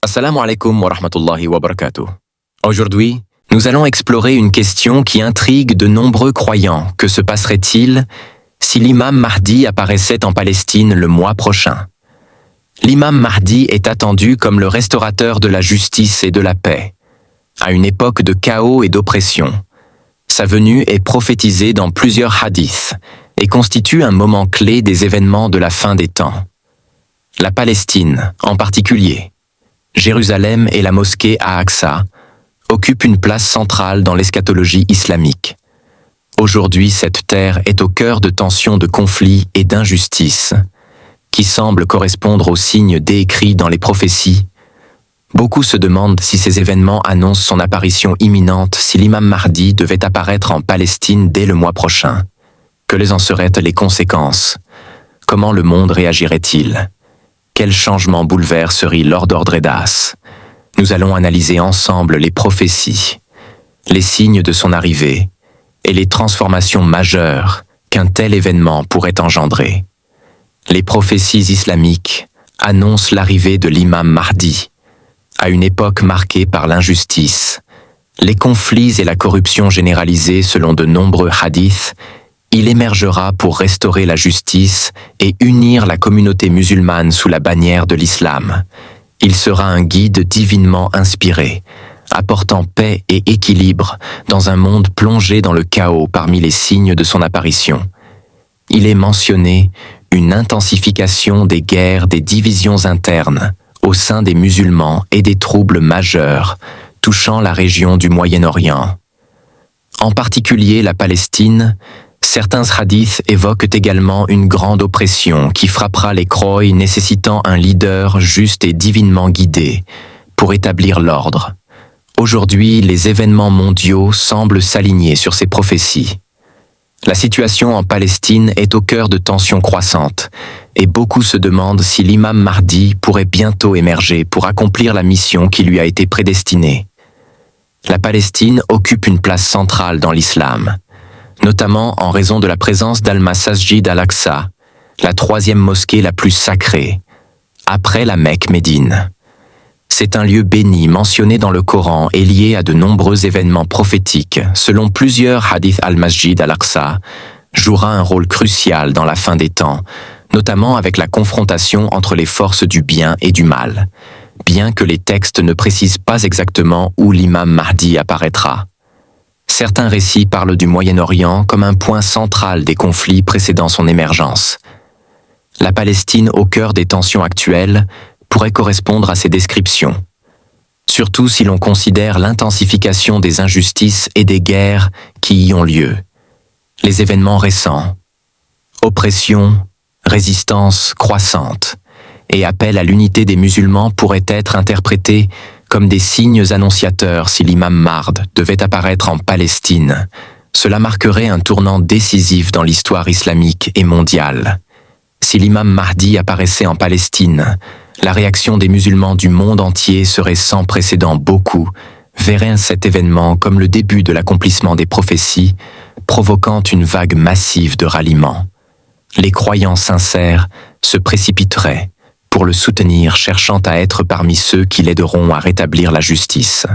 Assalamu alaikum wa rahmatullahi wa barakatuh. Aujourd'hui, nous allons explorer une question qui intrigue de nombreux croyants. Que se passerait-il si l'imam Mahdi apparaissait en Palestine le mois prochain? L'imam Mahdi est attendu comme le restaurateur de la justice et de la paix, à une époque de chaos et d'oppression. Sa venue est prophétisée dans plusieurs hadiths et constitue un moment clé des événements de la fin des temps. La Palestine, en particulier, Jérusalem et la mosquée à Aqsa, occupent une place centrale dans l'eschatologie islamique. Aujourd'hui, cette terre est au cœur de tensions de conflits et d'injustices, qui semblent correspondre aux signes décrits dans les prophéties. Beaucoup se demandent si ces événements annoncent son apparition imminente si l'imam Mahdi devait apparaître en Palestine dès le mois prochain. Quelles en seraient les conséquences? Comment le monde réagirait-il? Quel changement bouleverserait l'ordre Edas? Nous allons analyser ensemble les prophéties, les signes de son arrivée et les transformations majeures qu'un tel événement pourrait engendrer. Les prophéties islamiques annoncent l'arrivée de l'imam Mahdi, à une époque marquée par l'injustice, les conflits et la corruption généralisée selon de nombreux hadiths. Il émergera pour restaurer la justice et unir la communauté musulmane sous la bannière de l'islam. Il sera un guide divinement inspiré, apportant paix et équilibre dans un monde plongé dans le chaos parmi les signes de son apparition. Il est mentionné une intensification des guerres, des divisions internes au sein des musulmans et des troubles majeurs touchant la région du Moyen-Orient. En particulier la Palestine. Certains hadiths évoquent également une grande oppression qui frappera les Croix, nécessitant un leader juste et divinement guidé pour établir l'ordre. Aujourd'hui, les événements mondiaux semblent s'aligner sur ces prophéties. La situation en Palestine est au cœur de tensions croissantes et beaucoup se demandent si l'imam Mahdi pourrait bientôt émerger pour accomplir la mission qui lui a été prédestinée. La Palestine occupe une place centrale dans l'islam, notamment en raison de la présence d'Al-Masjid al-Aqsa, la troisième mosquée la plus sacrée, après la Mecque-Médine. C'est un lieu béni mentionné dans le Coran et lié à de nombreux événements prophétiques. Selon plusieurs hadiths, Al-Masjid al-Aqsa jouera un rôle crucial dans la fin des temps, notamment avec la confrontation entre les forces du bien et du mal, bien que les textes ne précisent pas exactement où l'imam Mahdi apparaîtra. Certains récits parlent du Moyen-Orient comme un point central des conflits précédant son émergence. La Palestine, au cœur des tensions actuelles, pourrait correspondre à ces descriptions, surtout si l'on considère l'intensification des injustices et des guerres qui y ont lieu. Les événements récents, oppression, résistance croissante et appel à l'unité des musulmans pourraient être interprétés comme des signes annonciateurs si l'imam Mahdi devait apparaître en Palestine. Cela marquerait un tournant décisif dans l'histoire islamique et mondiale. Si l'imam Mahdi apparaissait en Palestine, la réaction des musulmans du monde entier serait sans précédent. Beaucoup verraient cet événement comme le début de l'accomplissement des prophéties, provoquant une vague massive de ralliement. Les croyants sincères se précipiteraient pour le soutenir, cherchant à être parmi ceux qui l'aideront à rétablir la justice.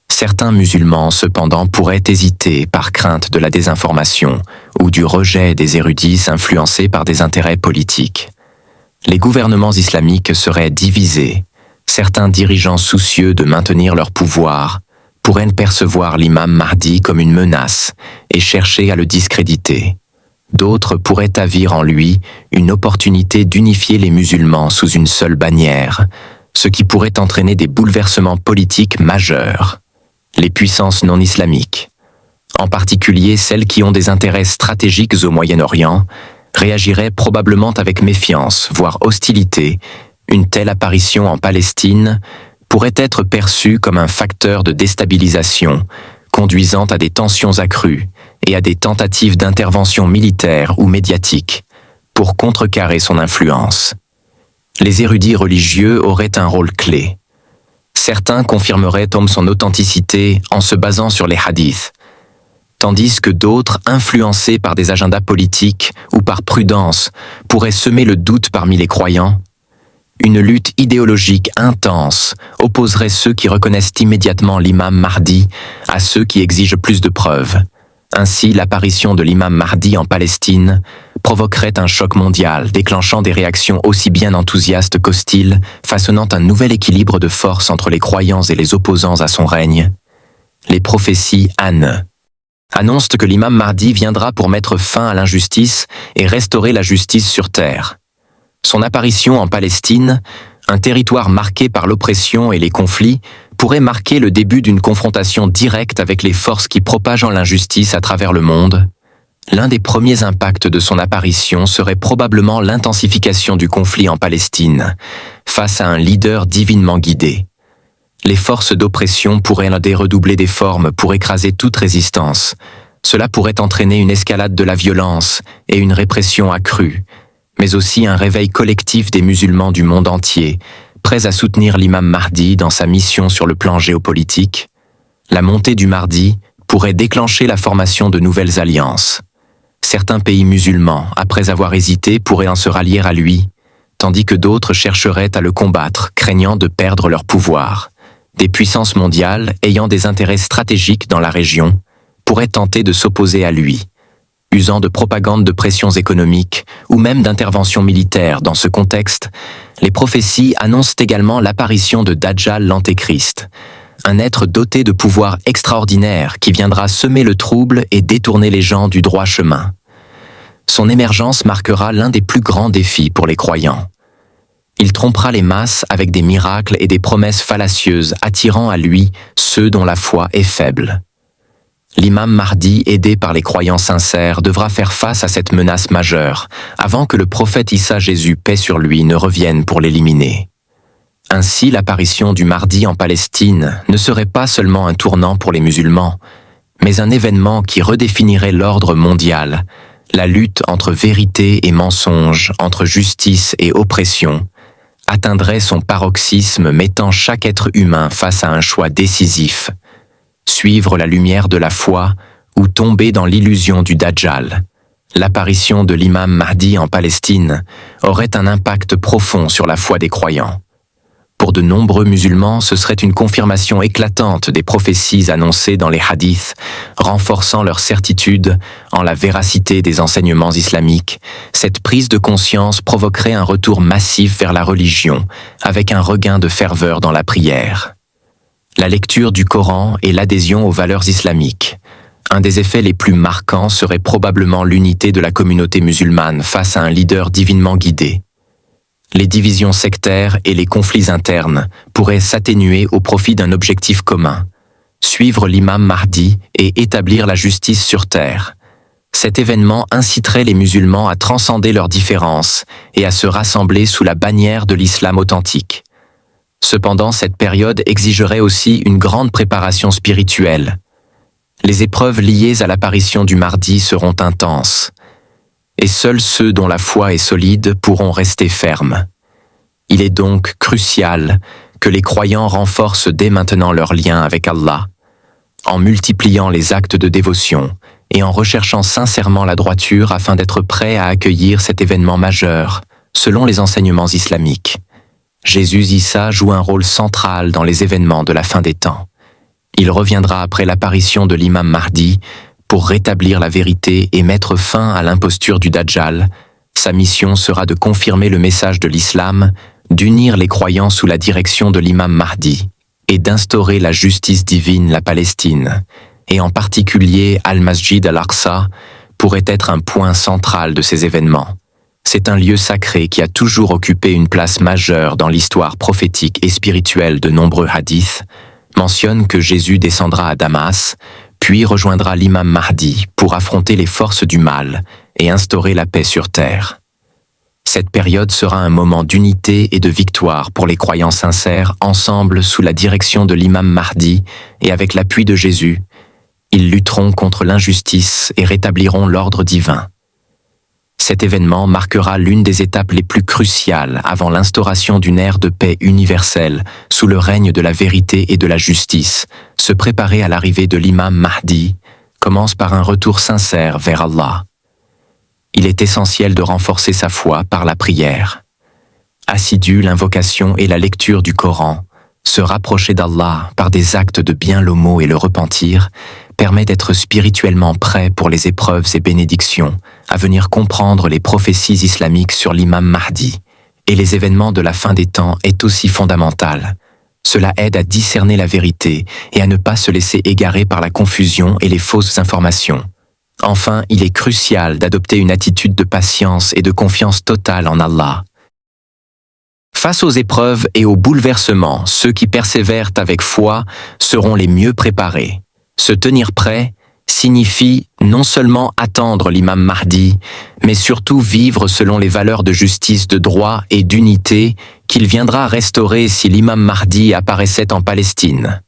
Certains musulmans, cependant, pourraient hésiter par crainte de la désinformation ou du rejet des érudits influencés par des intérêts politiques. Les gouvernements islamiques seraient divisés. Certains dirigeants soucieux de maintenir leur pouvoir pourraient percevoir l'imam Mahdi comme une menace et chercher à le discréditer. D'autres pourraient avisser en lui une opportunité d'unifier les musulmans sous une seule bannière, ce qui pourrait entraîner des bouleversements politiques majeurs. Les puissances non islamiques, en particulier celles qui ont des intérêts stratégiques au Moyen-Orient, réagiraient probablement avec méfiance, voire hostilité. Une telle apparition en Palestine pourrait être perçue comme un facteur de déstabilisation, conduisant à des tensions accrues et à des tentatives d'intervention militaire ou médiatique pour contrecarrer son influence. Les érudits religieux auraient un rôle clé. Certains confirmeraient son authenticité en se basant sur les hadiths, tandis que d'autres, influencés par des agendas politiques ou par prudence, pourraient semer le doute parmi les croyants. Une lutte idéologique intense opposerait ceux qui reconnaissent immédiatement l'imam Mahdi à ceux qui exigent plus de preuves. Ainsi, l'apparition de l'imam Mahdi en Palestine provoquerait un choc mondial, déclenchant des réactions aussi bien enthousiastes qu'hostiles, façonnant un nouvel équilibre de force entre les croyants et les opposants à son règne. Les prophéties annoncent que l'imam Mahdi viendra pour mettre fin à l'injustice et restaurer la justice sur terre. Son apparition en Palestine, un territoire marqué par l'oppression et les conflits, pourrait marquer le début d'une confrontation directe avec les forces qui propagent l'injustice à travers le monde. L'un des premiers impacts de son apparition serait probablement l'intensification du conflit en Palestine, face à un leader divinement guidé. Les forces d'oppression pourraient redoubler des formes pour écraser toute résistance. Cela pourrait entraîner une escalade de la violence et une répression accrue, mais aussi un réveil collectif des musulmans du monde entier, prêts à soutenir l'imam Mahdi dans sa mission sur le plan géopolitique. La montée du Mahdi pourrait déclencher la formation de nouvelles alliances. Certains pays musulmans, après avoir hésité, pourraient se rallier à lui, tandis que d'autres chercheraient à le combattre, craignant de perdre leur pouvoir. Des puissances mondiales, ayant des intérêts stratégiques dans la région, pourraient tenter de s'opposer à lui, usant de propagande de pressions économiques ou même d'interventions militaires. Dans ce contexte, les prophéties annoncent également l'apparition de Dajjal l'Antéchrist, un être doté de pouvoirs extraordinaires qui viendra semer le trouble et détourner les gens du droit chemin. Son émergence marquera l'un des plus grands défis pour les croyants. Il trompera les masses avec des miracles et des promesses fallacieuses attirant à lui ceux dont la foi est faible. L'imam Mahdi, aidé par les croyants sincères, devra faire face à cette menace majeure avant que le prophète Issa Jésus, paix sur lui, ne revienne pour l'éliminer. Ainsi, l'apparition du Mahdi en Palestine ne serait pas seulement un tournant pour les musulmans, mais un événement qui redéfinirait l'ordre mondial, la lutte entre vérité et mensonge, entre justice et oppression, atteindrait son paroxysme, mettant chaque être humain face à un choix décisif: suivre la lumière de la foi ou tomber dans l'illusion du Dajjal. L'apparition de l'imam Mahdi en Palestine aurait un impact profond sur la foi des croyants. Pour de nombreux musulmans, ce serait une confirmation éclatante des prophéties annoncées dans les hadiths, renforçant leur certitude en la véracité des enseignements islamiques. Cette prise de conscience provoquerait un retour massif vers la religion, avec un regain de ferveur dans la prière. La lecture du Coran et l'adhésion aux valeurs islamiques. Un des effets les plus marquants serait probablement l'unité de la communauté musulmane face à un leader divinement guidé. Les divisions sectaires et les conflits internes pourraient s'atténuer au profit d'un objectif commun: suivre l'imam Mahdi et établir la justice sur terre. Cet événement inciterait les musulmans à transcender leurs différences et à se rassembler sous la bannière de l'islam authentique. Cependant, cette période exigerait aussi une grande préparation spirituelle. Les épreuves liées à l'apparition du Mahdi seront intenses, et seuls ceux dont la foi est solide pourront rester fermes. Il est donc crucial que les croyants renforcent dès maintenant leur lien avec Allah, en multipliant les actes de dévotion et en recherchant sincèrement la droiture afin d'être prêts à accueillir cet événement majeur, selon les enseignements islamiques. Jésus Issa joue un rôle central dans les événements de la fin des temps. Il reviendra après l'apparition de l'imam Mahdi pour rétablir la vérité et mettre fin à l'imposture du Dajjal. Sa mission sera de confirmer le message de l'islam, d'unir les croyants sous la direction de l'imam Mahdi et d'instaurer la justice divine la Palestine, et en particulier Al-Masjid al-Aqsa pourrait être un point central de ces événements. C'est un lieu sacré qui a toujours occupé une place majeure dans l'histoire prophétique et spirituelle. De nombreux hadiths mentionnent que Jésus descendra à Damas, puis rejoindra l'imam Mahdi pour affronter les forces du mal et instaurer la paix sur terre. Cette période sera un moment d'unité et de victoire pour les croyants sincères, ensemble sous la direction de l'imam Mahdi et avec l'appui de Jésus. Ils lutteront contre l'injustice et rétabliront l'ordre divin. Cet événement marquera l'une des étapes les plus cruciales avant l'instauration d'une ère de paix universelle sous le règne de la vérité et de la justice. Se préparer à l'arrivée de l'imam Mahdi commence par un retour sincère vers Allah. Il est essentiel de renforcer sa foi par la prière. assidue, l'invocation et la lecture du Coran, se rapprocher d'Allah par des actes de bien l'homo et le repentir, permet d'être spirituellement prêt pour les épreuves et bénédictions, à venir comprendre les prophéties islamiques sur l'imam Mahdi, et les événements de la fin des temps est aussi fondamental. Cela aide à discerner la vérité et à ne pas se laisser égarer par la confusion et les fausses informations. Enfin, il est crucial d'adopter une attitude de patience et de confiance totale en Allah. Face aux épreuves et aux bouleversements, ceux qui persévèrent avec foi seront les mieux préparés. Se tenir prêt signifie non seulement attendre l'imam Mahdi, mais surtout vivre selon les valeurs de justice, de droit et d'unité qu'il viendra restaurer si l'imam Mahdi apparaissait en Palestine.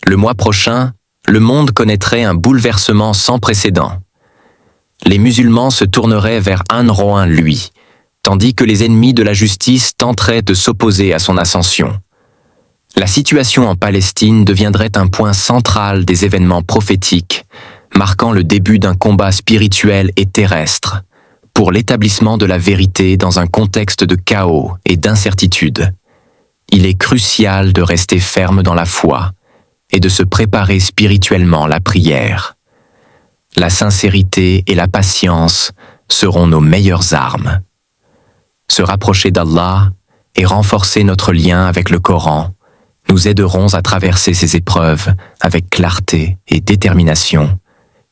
Le mois prochain, le monde connaîtrait un bouleversement sans précédent. Les musulmans se tourneraient vers un roi, lui, tandis que les ennemis de la justice tenteraient de s'opposer à son ascension. La situation en Palestine deviendrait un point central des événements prophétiques, marquant le début d'un combat spirituel et terrestre, pour l'établissement de la vérité dans un contexte de chaos et d'incertitude. Il est crucial de rester ferme dans la foi et de se préparer spirituellement à la prière. La sincérité et la patience seront nos meilleures armes. Se rapprocher d'Allah et renforcer notre lien avec le Coran nous aideront à traverser ces épreuves avec clarté et détermination.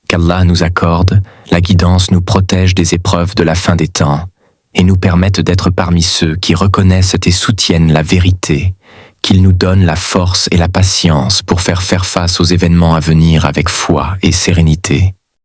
Qu'Allah nous accorde, la guidance nous protège des épreuves de la fin des temps et nous permette d'être parmi ceux qui reconnaissent et soutiennent la vérité, qu'il nous donne la force et la patience pour faire face aux événements à venir avec foi et sérénité.